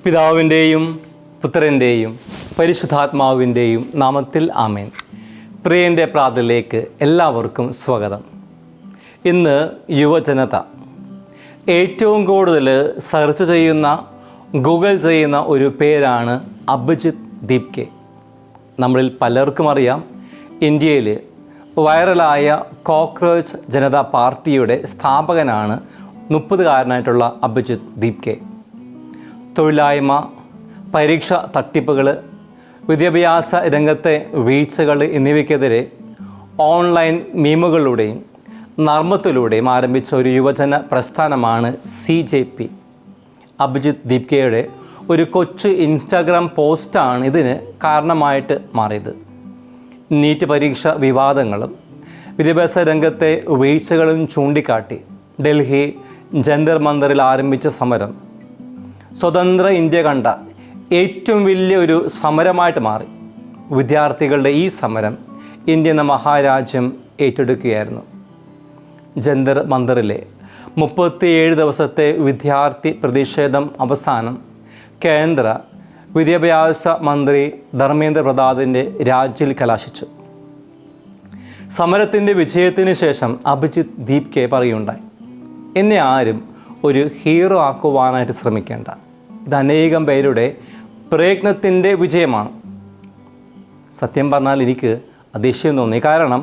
പിതാവിൻ്റെയും പുത്രൻ്റെയും പരിശുദ്ധാത്മാവിൻ്റെയും നാമത്തിൽ ആമേൻ. പ്രിയൻ്റെ പ്രാർത്ഥനയിലേക്ക് എല്ലാവർക്കും സ്വാഗതം. ഇന്ന് യുവജനത ഏറ്റവും കൂടുതൽ സെർച്ച് ചെയ്യുന്ന, ഗൂഗിൾ ചെയ്യുന്ന ഒരു പേരാണ് അഭിജിത്ത് ദീപ്കെ. നമ്മളിൽ പലർക്കും അറിയാം, ഇന്ത്യയിൽ വൈറലായ കോക്രോച്ച് ജനതാ പാർട്ടിയുടെ സ്ഥാപകനാണ് 30-കാരനായിട്ടുള്ള അഭിജിത്ത് ദീപ്കെ. തൊഴിലായ്മ, പരീക്ഷ തട്ടിപ്പുകൾ, വിദ്യാഭ്യാസ രംഗത്തെ വീഴ്ചകൾ എന്നിവയ്ക്കെതിരെ ഓൺലൈൻ മീമുകളിലൂടെയും നർമ്മത്തിലൂടെയും ആരംഭിച്ച ഒരു യുവജന പ്രസ്ഥാനമാണ് CJP. അഭിജിത്ത് ദീപ്കയുടെ ഒരു കൊച്ചു ഇൻസ്റ്റാഗ്രാം പോസ്റ്റാണ് ഇതിന് കാരണമായിട്ട് മാറിയത്. നീറ്റ് പരീക്ഷ വിവാദങ്ങളും വിദ്യാഭ്യാസ രംഗത്തെ വീഴ്ചകളും ചൂണ്ടിക്കാട്ടി ഡൽഹി ജന്തർ മന്ദറിൽ ആരംഭിച്ച സമരം സ്വതന്ത്ര ഇന്ത്യ കണ്ട ഏറ്റവും വലിയൊരു സമരമായിട്ട് മാറി. വിദ്യാർത്ഥികളുടെ ഈ സമരം ഇന്ത്യ എന്ന മഹാരാജ്യം ഏറ്റെടുക്കുകയായിരുന്നു. ജന്തർ മന്ദറിലെ 37 ദിവസത്തെ വിദ്യാർത്ഥി പ്രതിഷേധം അവസാനം കേന്ദ്ര വിദ്യാഭ്യാസ മന്ത്രി ധർമ്മേന്ദ്ര പ്രധാനിൻ്റെ രാജിയിൽ കലാശിച്ചു. സമരത്തിൻ്റെ വിജയത്തിന് ശേഷം അഭിജിത്ത് ദീപ്കെ പറയുകയുണ്ടായി, എന്നെ ആരും ഒരു ഹീറോ ആക്കുവാനായിട്ട് ശ്രമിക്കേണ്ട. ഇത് അനേകം പേരുടെ പ്രയത്നത്തിൻ്റെ വിജയമാണ്. സത്യം പറഞ്ഞാൽ എനിക്ക് അതിശയം തോന്നി. കാരണം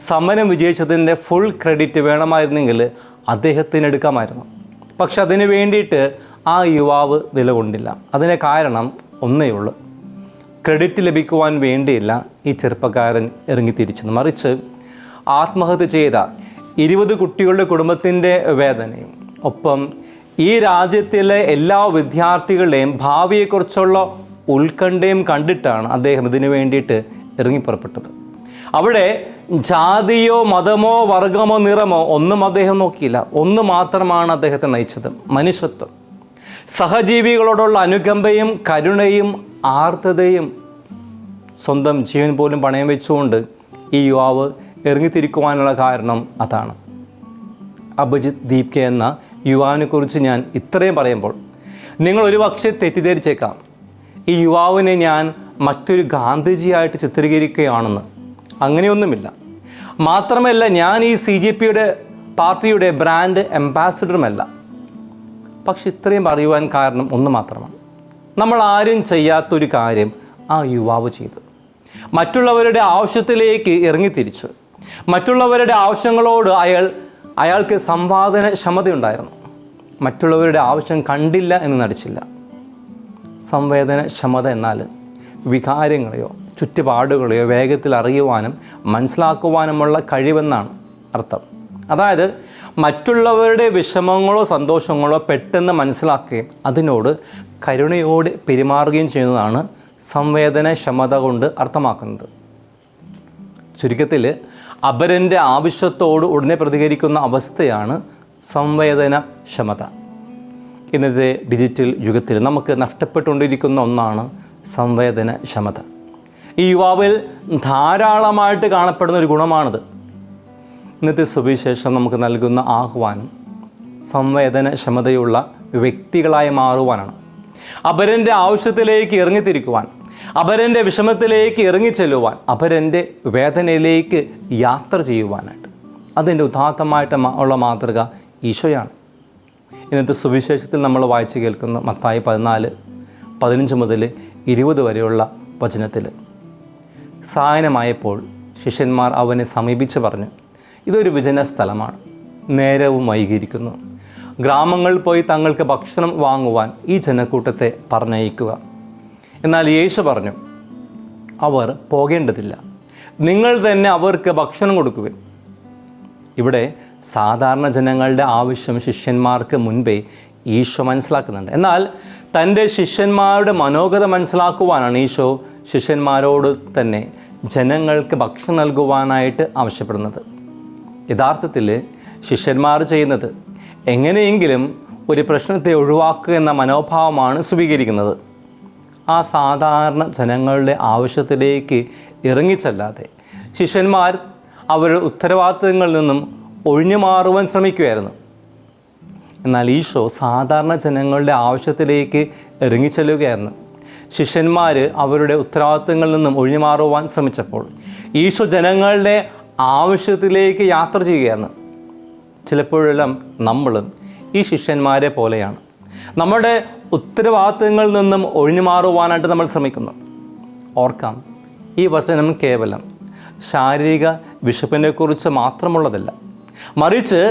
സമരം വിജയിച്ചതിൻ്റെ ഫുൾ ക്രെഡിറ്റ് വേണമായിരുന്നെങ്കിൽ അദ്ദേഹത്തിന് എടുക്കാമായിരുന്നു. പക്ഷെ അതിന് വേണ്ടിയിട്ട് ആ യുവാവ് നിലകൊണ്ടില്ല. അതിന് കാരണം ഒന്നേ ഉള്ളൂ, ക്രെഡിറ്റ് ലഭിക്കുവാൻ വേണ്ടിയില്ല ഈ ചെറുപ്പക്കാരൻ ഇറങ്ങിത്തിരിച്ചത്. മറിച്ച് ആത്മഹത്യ ചെയ്ത 20 കുട്ടികളുടെ കുടുംബത്തിൻ്റെ വേദനയും ഒപ്പം ഈ രാജ്യത്തിലെ എല്ലാ വിദ്യാർത്ഥികളുടെയും ഭാവിയെക്കുറിച്ചുള്ള ഉത്കണ്ഠയും കണ്ടിട്ടാണ് അദ്ദേഹം ഇതിനു വേണ്ടിയിട്ട് ഇറങ്ങിപ്പുറപ്പെട്ടത്. അവിടെ ജാതിയോ മതമോ വർഗമോ നിറമോ ഒന്നും അദ്ദേഹം നോക്കിയില്ല. ഒന്ന് മാത്രമാണ് അദ്ദേഹത്തെ നയിച്ചത്, മനുഷ്യത്വം. സഹജീവികളോടുള്ള അനുകമ്പയും കരുണയും ആർദ്രതയും. സ്വന്തം ജീവൻ പോലും പണയം വെച്ചുകൊണ്ട് ഈ യുവാവ് ഇറങ്ങിത്തിരിക്കുവാനുള്ള കാരണം അതാണ്. അഭിജിത്ത് ദീപ്കെ എന്ന യുവാവിനെക്കുറിച്ച് ഞാൻ ഇത്രയും പറയുമ്പോൾ നിങ്ങൾ ഒരു പക്ഷേ തെറ്റിദ്ധരിച്ചേക്കാം, ഈ യുവാവിനെ ഞാൻ മറ്റൊരു ഗാന്ധിജിയായിട്ട് ചിത്രീകരിക്കുകയാണെന്ന്. അങ്ങനെയൊന്നുമില്ല. മാത്രമല്ല, ഞാൻ ഈ CJPയുടെ പാർട്ടിയുടെ ബ്രാൻഡ് അംബാസിഡറുമല്ല. പക്ഷെ ഇത്രയും പറയുവാൻ കാരണം ഒന്ന് മാത്രമാണ്, നമ്മൾ ആരും ചെയ്യാത്തൊരു കാര്യം ആ യുവാവ് ചെയ്തു. മറ്റുള്ളവരുടെ ആവശ്യത്തിലേക്ക് ഇറങ്ങിത്തിരിച്ചു. മറ്റുള്ളവരുടെ ആവശ്യങ്ങളോട് അയാൾക്ക് സംവേദനക്ഷമതയുണ്ടായിരുന്നു. മറ്റുള്ളവരുടെ ആവശ്യം കണ്ടില്ല എന്ന് നടിച്ചില്ല. സംവേദനക്ഷമത എന്നാൽ വികാരങ്ങളെയോ ചുറ്റുപാടുകളെയോ വേഗത്തിൽ അറിയുവാനും മനസ്സിലാക്കുവാനുമുള്ള കഴിവെന്നാണ് അർത്ഥം. അതായത് മറ്റുള്ളവരുടെ വിഷമങ്ങളോ സന്തോഷങ്ങളോ പെട്ടെന്ന് മനസ്സിലാക്കുകയും അതിനോട് കരുണയോടെ പെരുമാറുകയും ചെയ്യുന്നതാണ് സംവേദനക്ഷമത കൊണ്ട് അർത്ഥമാക്കുന്നത്. ചുരുക്കത്തിൽ അപരൻ്റെ ആവശ്യത്തോട് ഉടനെ പ്രതികരിക്കുന്ന അവസ്ഥയാണ് സംവേദനക്ഷമത. ഇന്നത്തെ ഡിജിറ്റൽ യുഗത്തിൽ നമുക്ക് നഷ്ടപ്പെട്ടുകൊണ്ടിരിക്കുന്ന ഒന്നാണ് സംവേദനക്ഷമത. ഈ യുവാവിൽ ധാരാളമായിട്ട് കാണപ്പെടുന്ന ഒരു ഗുണമാണിത്. ഇന്നത്തെ സുവിശേഷം നമുക്ക് നൽകുന്ന ആഹ്വാനം സംവേദനക്ഷമതയുള്ള വ്യക്തികളായി മാറുവാനാണ്. അപരൻ്റെ ആവശ്യത്തിലേക്ക് ഇറങ്ങിത്തിരിക്കുവാൻ, അപരൻ്റെ വിഷമത്തിലേക്ക് ഇറങ്ങിച്ചെല്ലുവാൻ, അപരൻ്റെ വേദനയിലേക്ക് യാത്ര ചെയ്യുവാനായിട്ട്. അതിൻ്റെ ഉദാത്തമായിട്ട് ഉള്ള മാതൃക ഈശോയാണ്. ഇന്നത്തെ സുവിശേഷത്തിൽ നമ്മൾ വായിച്ചു കേൾക്കുന്ന മത്തായി 14:15 മുതൽ 20 വരെയുള്ള വചനത്തിൽ, സായനമായപ്പോൾ ശിഷ്യന്മാർ അവനെ സമീപിച്ച് പറഞ്ഞു, ഇതൊരു വിജന സ്ഥലമാണ്, നേരവും വൈകിയിരിക്കുന്നു. ഗ്രാമങ്ങളിൽ പോയി തങ്ങൾക്ക് ഭക്ഷണം വാങ്ങുവാൻ ഈ ജനക്കൂട്ടത്തെ പറഞ്ഞയക്കുക. എന്നാൽ യേശു പറഞ്ഞു, അവർ പോകേണ്ടതില്ല, നിങ്ങൾ തന്നെ അവർക്ക് ഭക്ഷണം കൊടുക്കുവിൻ. ഇവിടെ സാധാരണ ജനങ്ങളുടെ ആവശ്യം ശിഷ്യന്മാർക്ക് മുൻപേ ഈശോ മനസ്സിലാക്കുന്നുണ്ട്. എന്നാൽ തൻ്റെ ശിഷ്യന്മാരുടെ മനോഗത മനസ്സിലാക്കുവാനാണ് ഈശോ ശിഷ്യന്മാരോട് തന്നെ ജനങ്ങൾക്ക് ഭക്ഷണം നൽകുവാനായിട്ട് ആവശ്യപ്പെടുന്നത്. യഥാർത്ഥത്തിൽ ശിഷ്യന്മാർ ചെയ്യുന്നത് എങ്ങനെയെങ്കിലും ഒരു പ്രശ്നത്തെ ഒഴിവാക്കുക എന്ന മനോഭാവമാണ് സ്വീകരിക്കുന്നത്. ആ സാധാരണ ജനങ്ങളുടെ ആവശ്യത്തിലേക്ക് ഇറങ്ങിച്ചെല്ലാതെ ശിഷ്യന്മാർ അവരുടെ ഉത്തരവാദിത്തങ്ങളിൽ നിന്നും ഒഴിഞ്ഞു മാറുവാൻ ശ്രമിക്കുകയായിരുന്നു. എന്നാൽ ഈശോ സാധാരണ ജനങ്ങളുടെ ആവശ്യത്തിലേക്ക് ഇറങ്ങിച്ചെല്ലുകയായിരുന്നു. ശിഷ്യന്മാർ അവരുടെ ഉത്തരവാദിത്തങ്ങളിൽ നിന്നും ഒഴിഞ്ഞുമാറുവാൻ ശ്രമിച്ചപ്പോൾ ഈശോ ജനങ്ങളുടെ ആവശ്യത്തിലേക്ക് യാത്ര ചെയ്യുകയാണ്. ചിലപ്പോഴെല്ലാം നമ്മളും ഈ ശിഷ്യന്മാരെ പോലെയാണ്. നമ്മുടെ ഉത്തരവാദിത്തങ്ങളിൽ നിന്നും ഒഴിഞ്ഞു മാറുവാനായിട്ട് നമ്മൾ ശ്രമിക്കുന്നു. ഓർക്കാം, ഈ വചനം കേവലം ശാരീരിക വിശപ്പിനെക്കുറിച്ച് മാത്രമുള്ളതല്ല, മറിച്ച്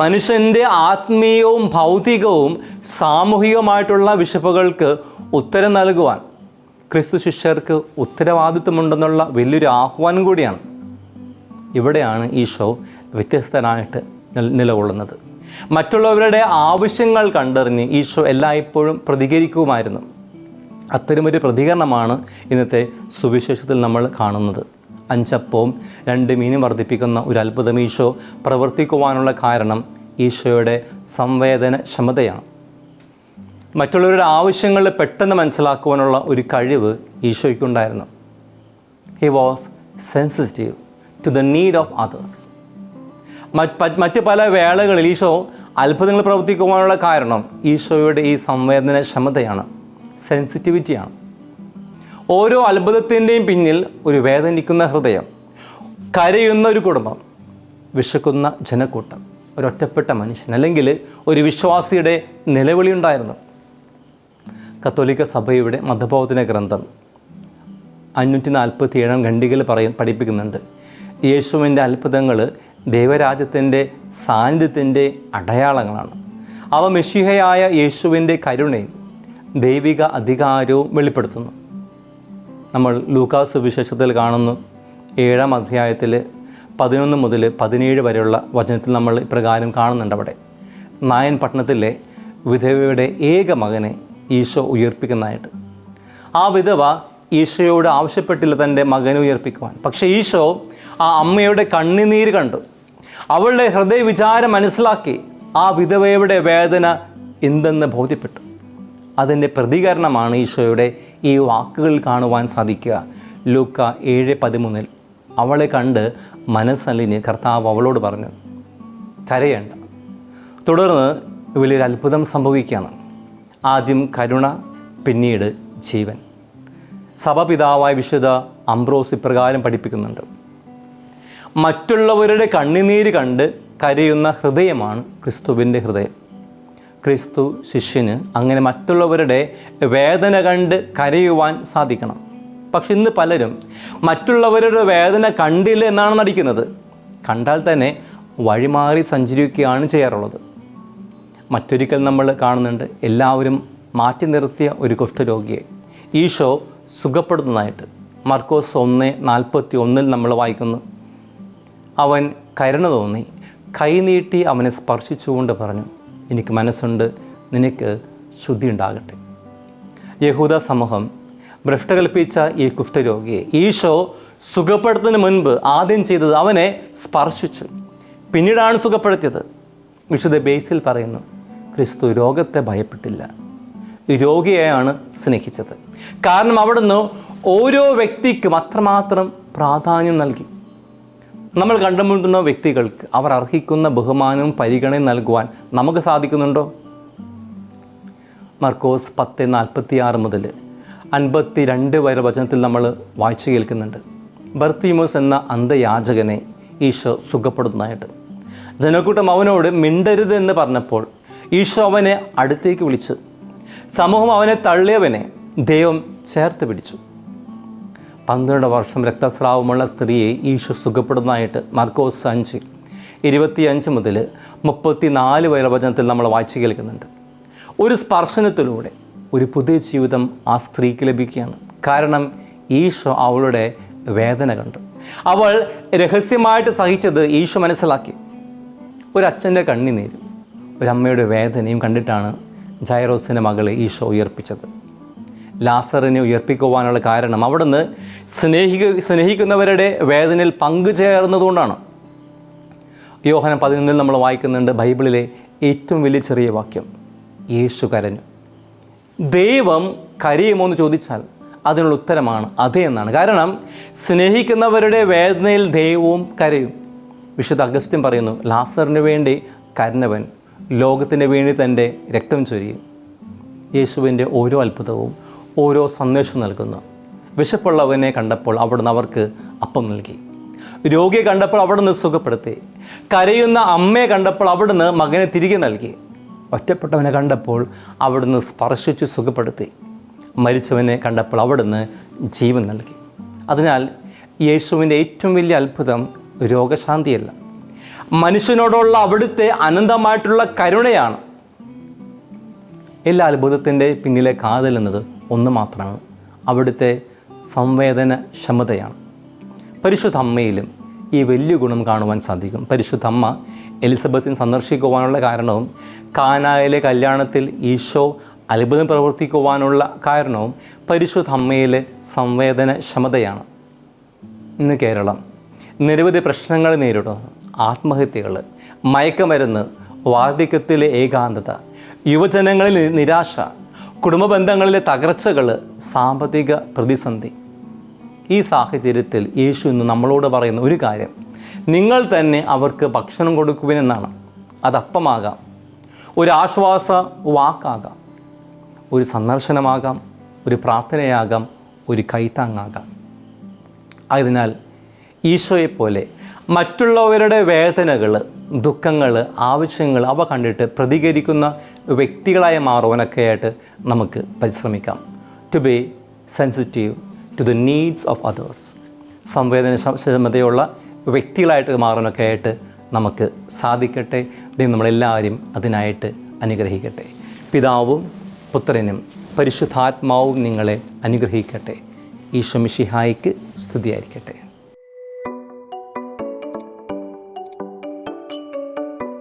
മനുഷ്യൻ്റെ ആത്മീയവും ഭൗതികവും സാമൂഹികവുമായിട്ടുള്ള വിശപ്പുകൾക്ക് ഉത്തരം നൽകുവാൻ ക്രിസ്തു ശിഷ്യർക്ക് ഉത്തരവാദിത്വമുണ്ടെന്നുള്ള വലിയൊരു ആഹ്വാനം കൂടിയാണ്. ഇവിടെയാണ് ഈശോ വ്യത്യസ്തനായിട്ട് നിലകൊള്ളുന്നത്. മറ്റുള്ളവരുടെ ആവശ്യങ്ങൾ കണ്ടറിഞ്ഞ് ഈശോ എല്ലായ്പ്പോഴും പ്രതികരിക്കുമായിരുന്നു. അത്തരമൊരു പ്രതികരണമാണ് ഇന്നത്തെ സുവിശേഷത്തിൽ നമ്മൾ കാണുന്നത്. 5 അപ്പവും 2 മീനും വർദ്ധിപ്പിക്കുന്ന ഒരു അത്ഭുതം ഈശോ പ്രവർത്തിക്കുവാനുള്ള കാരണം ഈശോയുടെ സംവേദനക്ഷമതയാണ്. മറ്റുള്ളവരുടെ ആവശ്യങ്ങൾ പെട്ടെന്ന് മനസ്സിലാക്കുവാനുള്ള ഒരു കഴിവ് ഈശോയ്ക്കുണ്ടായിരുന്നു. He was sensitive to the need of others. മറ്റ് പല വേളകളിൽ ഈശോ അത്ഭുതങ്ങൾ പ്രവർത്തിക്കുവാനുള്ള കാരണം ഈശോയുടെ ഈ സംവേദനക്ഷമതയാണ്, സെൻസിറ്റിവിറ്റിയാണ്. ഓരോ അത്ഭുതത്തിൻ്റെയും പിന്നിൽ ഒരു വേദനിക്കുന്ന ഹൃദയം, കരയുന്ന ഒരു കുടുംബം, വിശക്കുന്ന ജനക്കൂട്ടം, ഒരൊറ്റപ്പെട്ട മനുഷ്യൻ അല്ലെങ്കിൽ ഒരു വിശ്വാസിയുടെ നിലവിളി ഉണ്ടായിരുന്നു. കത്തോലിക്ക സഭയുടെ മതബോധന ഗ്രന്ഥം 547 ഖണ്ഡികയിൽ പഠിപ്പിക്കുന്നുണ്ട്, യേശുവിൻ്റെ അത്ഭുതങ്ങൾ ദൈവരാജ്യത്തിൻ്റെ സാന്നിധ്യത്തിൻ്റെ അടയാളങ്ങളാണ്. അവ മെശിഹയായ യേശുവിൻ്റെ കരുണയും ദൈവിക അധികാരവും വെളിപ്പെടുത്തുന്നു. നമ്മൾ ലൂക്കാസ് സുവിശേഷത്തിൽ കാണുന്നു 7-ാം അധ്യായത്തിൽ 11 മുതൽ 17 വരെയുള്ള വചനത്തിൽ നമ്മൾ ഇപ്രകാരം കാണുന്നുണ്ട്. അവിടെ നായൻ പട്ടണത്തിലെ വിധവയുടെ ഏക മകനെ ഈശോ ഉയർപ്പിക്കുന്നതായിട്ട്. ആ വിധവ ഈശോയോട് ആവശ്യപ്പെട്ടില്ല തൻ്റെ മകനെ ഉയർപ്പിക്കുവാൻ. പക്ഷേ ഈശോ ആ അമ്മയുടെ കണ്ണുനീര് കണ്ടു, അവളുടെ ഹൃദയവിചാരം മനസ്സിലാക്കി, ആ വിധവയുടെ വേദന എന്തെന്ന് ബോധ്യപ്പെട്ടു. അതിൻ്റെ പ്രതികരണമാണ് ഈശോയുടെ ഈ വാക്കുകൾ കാണുവാൻ സാധിക്കുക. ലൂക്ക 7:13 അവളെ കണ്ട് മനസ്സലിഞ്ഞ് കർത്താവ് അവളോട് പറഞ്ഞു, കരയേണ്ട. തുടർന്ന് വലിയൊരു അത്ഭുതം സംഭവിക്കുകയാണ്. ആദ്യം കരുണ, പിന്നീട് ജീവൻ. സഭാപിതാവായ വിശുദ്ധ അംബ്രോസ് ഇപ്രകാരം പഠിപ്പിക്കുന്നുണ്ട്, മറ്റുള്ളവരുടെ കണ്ണുനീര് കണ്ട് കരയുന്ന ഹൃദയമാണ് ക്രിസ്തുവിൻ്റെ ഹൃദയം. ക്രിസ്തു ശിഷ്യന് അങ്ങനെ മറ്റുള്ളവരുടെ വേദന കണ്ട് കരയുവാൻ സാധിക്കണം. പക്ഷെ ഇന്ന് പലരും മറ്റുള്ളവരുടെ വേദന കണ്ടില്ല എന്നാണ് നടിക്കുന്നത്. കണ്ടാൽ തന്നെ വഴിമാറി സഞ്ചരിക്കുകയാണ് ചെയ്യാറുള്ളത്. മറ്റൊരിക്കൽ നമ്മൾ കാണുന്നുണ്ട്, എല്ലാവരും മാറ്റി നിർത്തിയ ഒരു കുഷ്ഠരോഗിയെ ഈശോ സുഖപ്പെടുന്നതായിട്ട്. മർക്കോസ് 1:41 നമ്മൾ വായിക്കുന്നു, അവൻ കരുണ തോന്നി കൈനീട്ടി അവനെ സ്പർശിച്ചുകൊണ്ട് പറഞ്ഞു, എനിക്ക് മനസ്സുണ്ട്, നിനക്ക് ശുദ്ധി ഉണ്ടാകട്ടെ. യഹൂദ സമൂഹം ഭ്രഷ്ടകൽപ്പിച്ച ഈ കുഷ്ഠരോഗിയെ ഈശോ സുഖപ്പെടുത്തുന്നതിന് മുൻപ് ആദ്യം ചെയ്തത് അവനെ സ്പർശിച്ചു, പിന്നീടാണ് സുഖപ്പെടുത്തിയത്. വിശുദ്ധ ബേസിൽ പറയുന്നു, ക്രിസ്തു രോഗത്തെ ഭയപ്പെട്ടില്ല, രോഗിയെയാണ് സ്നേഹിച്ചത്. കാരണം അവിടുന്ന് ഓരോ വ്യക്തിക്കും അത്രമാത്രം പ്രാധാന്യം നൽകി. നമ്മൾ കണ്ടുമുട്ടുന്ന വ്യക്തികൾക്ക് അവർ അർഹിക്കുന്ന ബഹുമാനവും പരിഗണനയും നൽകുവാൻ നമുക്ക് സാധിക്കുന്നുണ്ടോ? മർക്കോസ് 10:46 മുതൽ 52 വരെ വചനത്തിൽ നമ്മൾ വായിച്ചു കേൾക്കുന്നുണ്ട്. ബർത്തിമോസ് എന്ന അന്ധയാചകനെ ഈശോ സുഖപ്പെടുന്നതായിട്ട്. ജനക്കൂട്ടം അവനോട് മിണ്ടരുത് എന്ന് പറഞ്ഞപ്പോൾ ഈശോ അവനെ അടുത്തേക്ക് വിളിച്ചു. സമൂഹം അവനെ തള്ളിയവനെ ദൈവം ചേർത്ത് പിടിച്ചു. 12 വർഷം രക്തസ്രാവമുള്ള സ്ത്രീയെ ഈശോ സുഖപ്പെടുന്നതായിട്ട് മർക്കോസ് 5:25 മുതൽ 34 വരെ വചനത്തിൽ നമ്മൾ വായിച്ചു കേൾക്കുന്നുണ്ട്. ഒരു സ്പർശനത്തിലൂടെ ഒരു പുതിയ ജീവിതം ആ സ്ത്രീക്ക് ലഭിക്കുകയാണ്. കാരണം ഈശോ അവളുടെ വേദന കണ്ടു. അവൾ രഹസ്യമായിട്ട് സഹിച്ചത് ഈശോ മനസ്സിലാക്കി. ഒരച്ഛൻ്റെ കണ്ണുനീരും ഒരമ്മയുടെ വേദനയും കണ്ടിട്ടാണ് ജൈറോസിൻ്റെ മകളെ ഈശോ ഉയർപ്പിച്ചത്. ലാസറിനെ ഉയർപ്പിക്കുവാനുള്ള കാരണം അവിടുന്ന് സ്നേഹിക്കുന്നവരുടെ വേദനയിൽ പങ്കുചേർന്നതുകൊണ്ടാണ്. യോഹന്നാൻ 11 നമ്മൾ വായിക്കുന്നുണ്ട്, ബൈബിളിലെ ഏറ്റവും വലിയ ചെറിയ വാക്യം, യേശു കരഞ്ഞു. ദൈവം കരയുമോ എന്ന് ചോദിച്ചാൽ അതിനുള്ള ഉത്തരമാണ് അതെ എന്നാണ്. കാരണം സ്നേഹിക്കുന്നവരുടെ വേദനയിൽ ദൈവവും കരയും. വിശുദ്ധ അഗസ്റ്റിൻ പറയുന്നു, ലാസറിന് വേണ്ടി കരഞ്ഞവൻ ലോകത്തിന് വേണ്ടി തൻ്റെ രക്തം ചൊരിയും. യേശുവിൻ്റെ ഓരോ അത്ഭുതവും ഓരോ സന്ദേശം നൽകുന്നു. വിശപ്പുള്ളവനെ കണ്ടപ്പോൾ അവിടുന്ന് അവർക്ക് അപ്പം നൽകി. രോഗിയെ കണ്ടപ്പോൾ അവിടുന്ന് സുഖപ്പെടുത്തി. കരയുന്ന അമ്മയെ കണ്ടപ്പോൾ അവിടുന്ന് മകനെ തിരികെ നൽകി. ഒറ്റപ്പെട്ടവനെ കണ്ടപ്പോൾ അവിടുന്ന് സ്പർശിച്ച് സുഖപ്പെടുത്തി. മരിച്ചവനെ കണ്ടപ്പോൾ അവിടുന്ന് ജീവൻ നൽകി. അതിനാൽ യേശുവിൻ്റെ ഏറ്റവും വലിയ അത്ഭുതം രോഗശാന്തിയല്ല, മനുഷ്യനോടുള്ള അവിടുത്തെ അനന്തമായിട്ടുള്ള കരുണയാണ്. എല്ലാ അത്ഭുതത്തിൻ്റെ പിന്നിലെ കാതൽ എന്നത് ഒന്ന് മാത്രമാണ്, അവിടുത്തെ സംവേദനക്ഷമതയാണ്. പരിശുദ്ധ അമ്മയിലും ഈ വലിയ ഗുണം കാണുവാൻ സാധിക്കും. പരിശുദ്ധ അമ്മ എലിസബത്തിനെ സന്ദർശിക്കുവാനുള്ള കാരണവും കാനായിലെ കല്യാണത്തിൽ ഈശോ അത്ഭുതം പ്രവർത്തിക്കുവാനുള്ള കാരണവും പരിശുദ്ധ അമ്മയിലെ സംവേദനക്ഷമതയാണ്. ഇന്ന് കേരളം നിരവധി പ്രശ്നങ്ങൾ നേരിടുന്നു. ആത്മഹത്യകൾ, മയക്കുമരുന്ന്, വാർദ്ധക്യത്തിലെ ഏകാന്തത, യുവജനങ്ങളിൽ നിരാശ, കുടുംബ ബന്ധങ്ങളിലെ തകർച്ചകൾ, സാമ്പത്തിക പ്രതിസന്ധി. ഈ സാഹചര്യത്തിൽ യേശു ഇന്ന് നമ്മളോട് പറയുന്ന ഒരു കാര്യം, നിങ്ങൾ തന്നെ അവർക്ക് ഭക്ഷണം കൊടുക്കുവിനെന്നാണ്. അതപ്പമാകാം, ഒരു ആശ്വാസ വാക്കാകാം, ഒരു സന്ദർശനമാകാം, ഒരു പ്രാർത്ഥനയാകാം, ഒരു കൈത്താങ്ങാകാം. അതിനാൽ ഈശോയെപ്പോലെ മറ്റുള്ളവരുടെ വേദനകൾ, ദുഃഖങ്ങൾ, ആവശ്യങ്ങൾ അവ കണ്ടിട്ട് പ്രതികരിക്കുന്ന വ്യക്തികളായി മാറുവാനൊക്കെയായിട്ട് നമുക്ക് പരിശ്രമിക്കാം. To be sensitive to the needs of others. സംവേദനക്ഷമതയുള്ള വ്യക്തികളായിട്ട് മാറാനൊക്കെ ആയിട്ട് നമുക്ക് സാധിക്കട്ടെ. ദൈവം നമ്മളെല്ലാവരും അതിനായിട്ട് അനുഗ്രഹിക്കട്ടെ. പിതാവും പുത്രനും പരിശുദ്ധാത്മാവും നിങ്ങളെ അനുഗ്രഹിക്കട്ടെ. ഈശോ മിശിഹായ്ക്ക് സ്തുതിയായിരിക്കട്ടെ.